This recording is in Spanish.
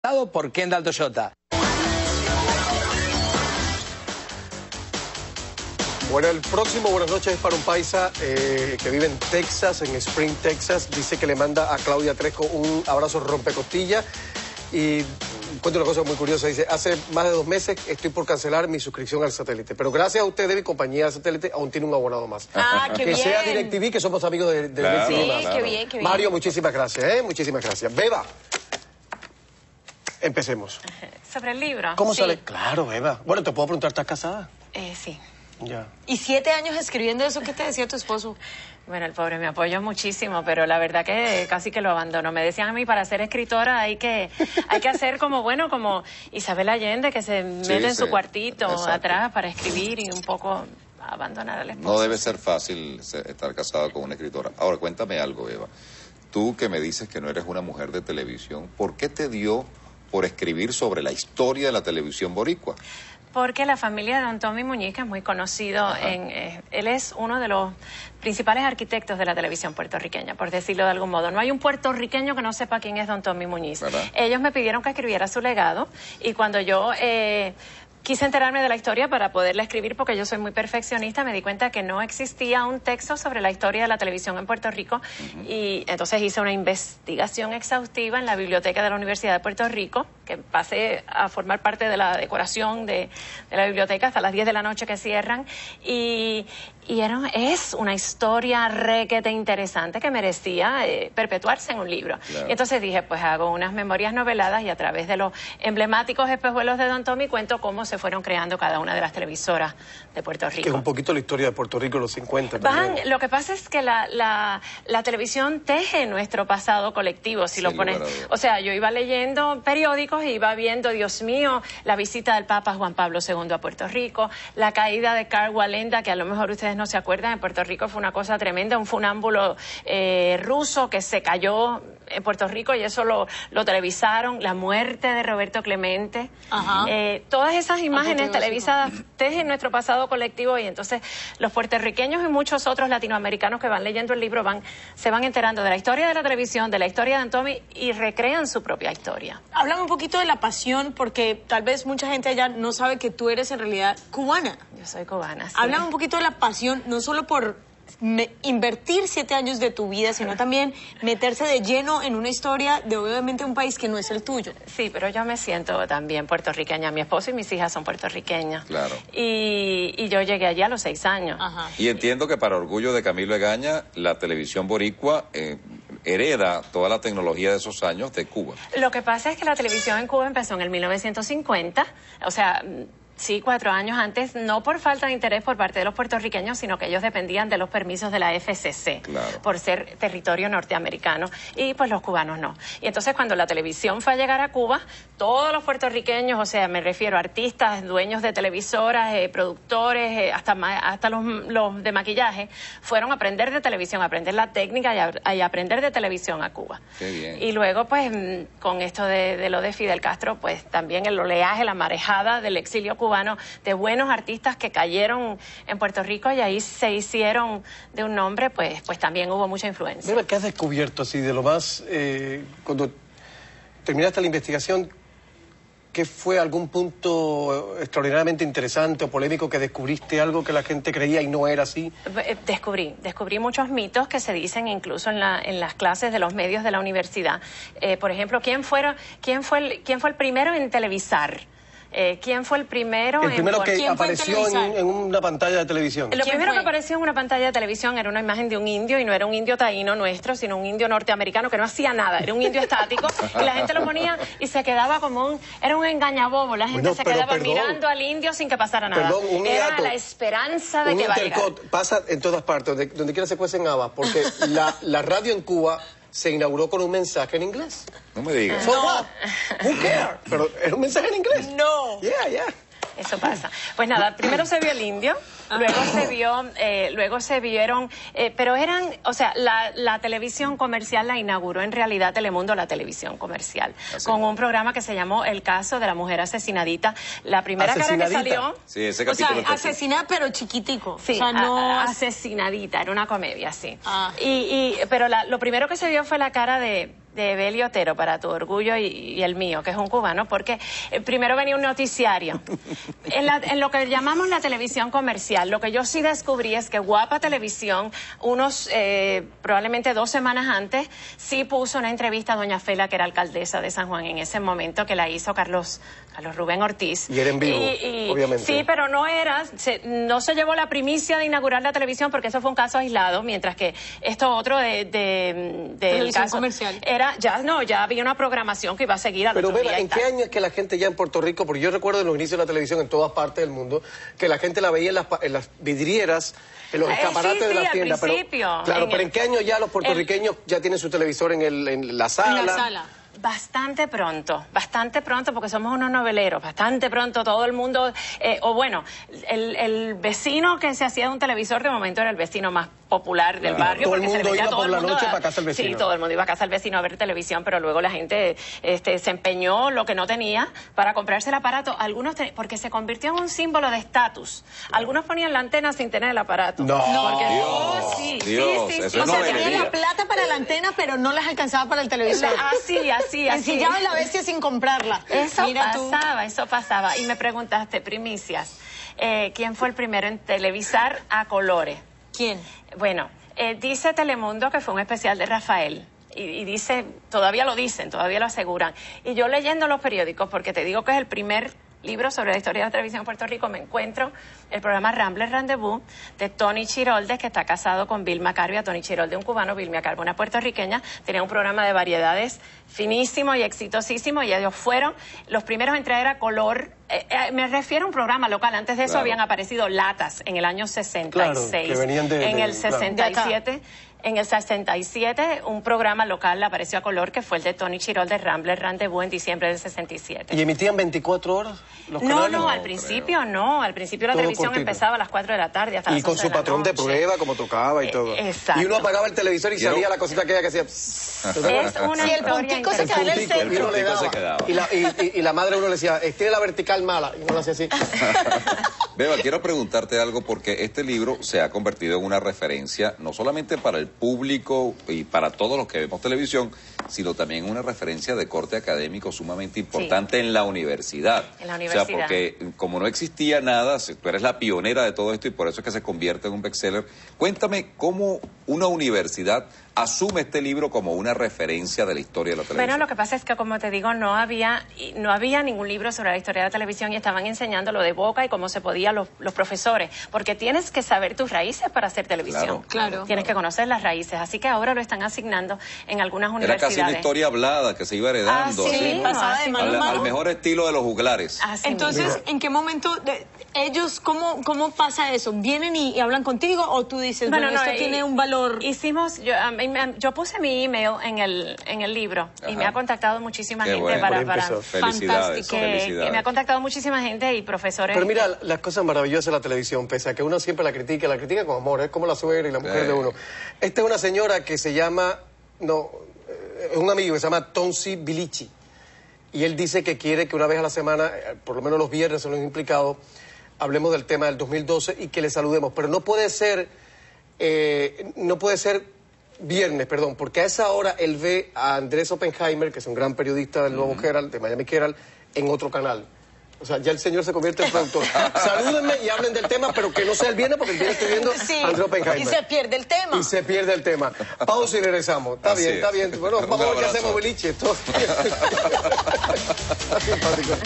Por Kendall Toyota. Bueno, el próximo Buenas noches es para un paisa que vive en Texas, en Spring, Texas. Dice que le manda a Claudia Tresco un abrazo rompecostilla. Y cuenta una cosa muy curiosa. Dice, hace más de 2 meses estoy por cancelar mi suscripción al satélite. Pero gracias a ustedes, mi compañía de satélite aún tiene un abonado más. Ah, qué bien. Que sea DirecTV, que somos amigos de claro, DirecTV. Sí, qué bien, qué bien. Mario, muchísimas gracias, Muchísimas gracias. Beba. Empecemos. ¿Sobre el libro? ¿Cómo sí. sale? Claro, Eva. Bueno, te puedo preguntar, ¿estás casada? Sí. Ya. ¿Y 7 años escribiendo eso? ¿Qué te decía tu esposo? Bueno, el pobre me apoyó muchísimo, pero la verdad que casi que lo abandonó. Me decían a mí, para ser escritora hay que hacer como Isabel Allende, que se mete en su cuartito atrás para escribir y un poco abandonar al esposo. No debe ser fácil estar casada con una escritora. Ahora, cuéntame algo, Eva. Tú que me dices que no eres una mujer de televisión, ¿por qué te dio por escribir sobre la historia de la televisión boricua? Porque la familia de don Tommy Muñiz, que es muy conocido, él es uno de los principales arquitectos de la televisión puertorriqueña, por decirlo de algún modo. No hay un puertorriqueño que no sepa quién es don Tommy Muñiz. ¿Verdad? Ellos me pidieron que escribiera su legado y cuando yo quise enterarme de la historia para poderla escribir, porque yo soy muy perfeccionista, me di cuenta que no existía un texto sobre la historia de la televisión en Puerto Rico y entonces hice una investigación exhaustiva en la biblioteca de la Universidad de Puerto Rico, que pasé a formar parte de la decoración de la biblioteca hasta las 10 de la noche que cierran y es una historia requete interesante que merecía perpetuarse en un libro. Claro. Y entonces dije, pues hago unas memorias noveladas y a través de los emblemáticos espejuelos de don Tommy cuento cómo se fueron creando cada una de las televisoras de Puerto Rico. Que es un poquito la historia de Puerto Rico en los 50. Lo que pasa es que la televisión teje nuestro pasado colectivo, si lo pones. O sea, yo iba leyendo periódicos e iba viendo, Dios mío, la visita del Papa Juan Pablo II a Puerto Rico, la caída de Karl Wallenda, que a lo mejor ustedes no se acuerdan, en Puerto Rico fue una cosa tremenda, un funámbulo ruso que se cayó en Puerto Rico y eso lo televisaron, la muerte de Roberto Clemente. Todas esas imágenes televisadas tejen nuestro pasado colectivo y entonces los puertorriqueños y muchos otros latinoamericanos que van leyendo el libro se van enterando de la historia de la televisión, de la historia de Antomi y recrean su propia historia. Háblame un poquito de la pasión, porque tal vez mucha gente allá no sabe que tú eres en realidad cubana. Yo soy cubana, sí. Háblame un poquito de la pasión, no solo por invertir 7 años de tu vida, sino también meterse de lleno en una historia de obviamente un país que no es el tuyo. Sí, pero yo me siento también puertorriqueña. Mi esposo y mis hijas son puertorriqueñas. Claro. Y yo llegué allí a los 6 años. Y entiendo que para orgullo de Camilo Egaña, la televisión boricua hereda toda la tecnología de esos años de Cuba. Lo que pasa es que la televisión en Cuba empezó en el 1950, o sea... Sí, 4 años antes, no por falta de interés por parte de los puertorriqueños, sino que ellos dependían de los permisos de la FCC, por ser territorio norteamericano, y pues los cubanos no. Y entonces cuando la televisión fue a llegar a Cuba, todos los puertorriqueños, o sea, me refiero a artistas, dueños de televisoras, productores, hasta los de maquillaje, fueron a aprender de televisión, a aprender la técnica y a aprender de televisión a Cuba. Qué bien. Y luego, pues, con esto de lo de Fidel Castro, pues también el oleaje, la marejada del exilio cubano, de buenos artistas que cayeron en Puerto Rico y ahí se hicieron de un nombre, pues también hubo mucha influencia. Mira, ¿qué has descubierto así de lo más, cuando terminaste la investigación, qué fue algún punto extraordinariamente interesante o polémico que descubriste algo que la gente creía y no era así? Descubrí muchos mitos que se dicen incluso en las clases de los medios de la universidad. Por ejemplo, ¿quién fue el primero en televisar? ¿Quién fue el primero? El primero que apareció en una pantalla de televisión. Lo primero que apareció en una pantalla de televisión era una imagen de un indio, y no era un indio taíno nuestro, sino un indio norteamericano que no hacía nada, era un indio estático, y la gente lo ponía y se quedaba como era un engañabobo, la gente se quedaba mirando al indio sin que pasara nada. Era la esperanza de que vaya. Pasa en todas partes, donde quiera se cuecen habas, porque la radio en Cuba se inauguró con un mensaje en inglés. No me digas. So what? Who cares? Pero era un mensaje en inglés. No. Yeah. Eso pasa. Pues nada, primero se vio el indio, luego se vieron, pero o sea, la televisión comercial la inauguró en realidad Telemundo, la televisión comercial, con un programa que se llamó El caso de la mujer asesinadita. La primera cara que salió... Sí, ese capítulo. O sea, asesinada pero chiquitico. Sí, o sea, no... asesinadita, era una comedia, sí. Pero lo primero que se vio fue la cara de de Beli Otero, para tu orgullo y el mío, que es un cubano, porque primero venía un noticiario. En lo que llamamos la televisión comercial, lo que yo sí descubrí es que Guapa Televisión, probablemente 2 semanas antes, sí puso una entrevista a doña Fela, que era alcaldesa de San Juan en ese momento, que la hizo Carlos Rubén Ortiz. Y era en vivo, obviamente. Sí, pero no se llevó la primicia de inaugurar la televisión, porque eso fue un caso aislado, mientras que esto otro del caso comercial ya había una programación que iba a seguir al Pero otro Beba, día. ¿en qué año es que la gente ya en Puerto Rico, porque yo recuerdo en los inicios de la televisión en todas partes del mundo, que la gente la veía en las vidrieras, en los escaparates de las tiendas? Al principio. Pero ¿en qué año ya los puertorriqueños ya tienen su televisor en la sala? En la sala. Bastante pronto, porque somos unos noveleros, bastante pronto todo el mundo, el vecino que se hacía de un televisor de momento era el vecino más popular del barrio. Todo el porque mundo iba por la noche para casa del vecino. Sí, todo el mundo iba a casa del vecino a ver televisión, pero luego la gente se empeñó lo que no tenía para comprarse el aparato. Algunos porque se convirtió en un símbolo de estatus. Algunos ponían la antena sin tener el aparato. No. Porque, Dios, sí. eso O no sea, debería. tenían la plata para la antena, pero no les alcanzaba para el televisor. Así. Ensillaban la bestia sin comprarla. Eso Mira tú. pasaba. Y me preguntaste, primicias, ¿quién fue el primero en televisar a colores? ¿Quién? Bueno, dice Telemundo que fue un especial de Rafael. Y dice, todavía lo aseguran. Y yo leyendo los periódicos, porque te digo que es el primer libro sobre la historia de la televisión en Puerto Rico, me encuentro el programa Rambler Rendezvous de Tony Chiroldes, que está casado con Vilma Carbia. Tony Chiroldes, un cubano, Vilma Carbia, una puertorriqueña. Tenía un programa de variedades finísimo y exitosísimo, y ellos fueron los primeros en traer a color. Me refiero a un programa local. Antes de eso habían aparecido latas en el año 66. Claro, que venían en el 67. En el 67, un programa local apareció a color, que fue el de Tony Chirol de Rambler Rendezvous en diciembre del 67. ¿Y emitían 24 horas los No, canales? al principio no. Al principio la Todo televisión cortito. empezaba a las 4 de la tarde hasta Y las con 11 su de la patrón de noche. prueba, como tocaba y todo. Exacto. Y uno apagaba el televisor y salía la cosita aquella que hacía... Es una Sí, el historia puntico se El quedaba en el puntico, y centro. uno le puntico se daba. quedaba. Y la madre uno le decía, tiene la vertical mala, y uno lo hacía así. Beba, quiero preguntarte algo, porque este libro se ha convertido en una referencia no solamente para el público y para todos los que vemos televisión, sino también una referencia de corte académico sumamente importante en la universidad. En la universidad. O sea, porque como no existía nada, tú eres la pionera de todo esto y por eso es que se convierte en un bestseller. Cuéntame cómo una universidad asume este libro como una referencia de la historia de la televisión. Bueno, lo que pasa es que, como te digo, no había ningún libro sobre la historia de la televisión, y estaban enseñando lo de boca y cómo se podía los profesores, porque tienes que saber tus raíces para hacer televisión. Claro. Tienes que conocer las raíces, así que ahora lo están asignando en algunas Era universidades. casi una historia hablada que se iba heredando. Ah, sí, así, pasaba de mano en mano. al mejor estilo de los juglares. Así Entonces, mismo. ¿en qué momento ellos, cómo pasa eso? ¿Vienen y hablan contigo o tú dices, bueno, esto tiene un valor? Yo puse mi email en el libro. Ajá. Y me ha contactado muchísima Qué gente bueno. Por ahí para empezó. Felicidades, que felicidades. me ha contactado muchísima gente y profesores. Pero mira, las cosas maravillosas de la televisión, pese a que uno siempre la critica con amor, es como la suegra y la mujer de uno. Esta es una señora que se llama, es un amigo que se llama Tonsi Bilici, y él dice que quiere que una vez a la semana, por lo menos los viernes son los implicados, hablemos del tema del 2012 y que le saludemos, pero no puede ser viernes, perdón, porque a esa hora él ve a Andrés Oppenheimer, que es un gran periodista del Nuevo Herald, de Miami Herald, en otro canal. O sea, ya el señor se convierte en productor. Salúdenme y hablen del tema, pero que no sea el viernes, porque el viernes estoy viendo Sí, a Andrés Oppenheimer. y se pierde el tema. Y se pierde el tema. Pausa y regresamos. Está Así bien, es. está bien. Bueno, Un vamos a ver qué abrazo. hacemos, Beliche. Está simpático.